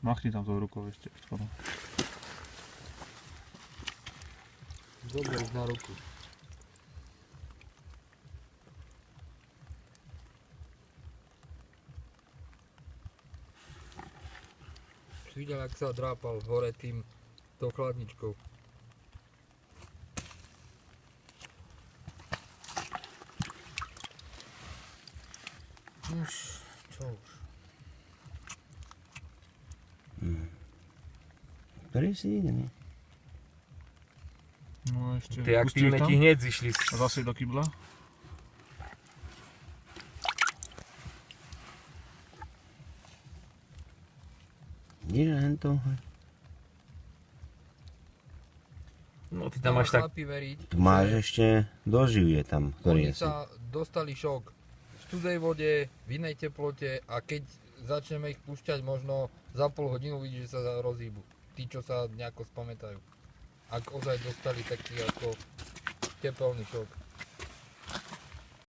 Machni tam tou rukou ešte. Skoro. Dobre, na ruku. Si videl, ak sa drápal hore tým tou chladničkou. Už, čo už? Presídený. No ešte. Tie aktívne ti hneď zišli. A zase do kybla. Kdeže hento? No ty tam máš tak... Chlapi veriť, Tu máš ešte doživie tam, ktorý oni je. sa dostali šok v cudzej vode, v inej teplote a keď začneme ich púšťať možno za pol hodinu vidíš, že sa rozhýbu. Tí, čo sa nejako spamätajú. Ak ozaj dostali taký ako tepelný šok.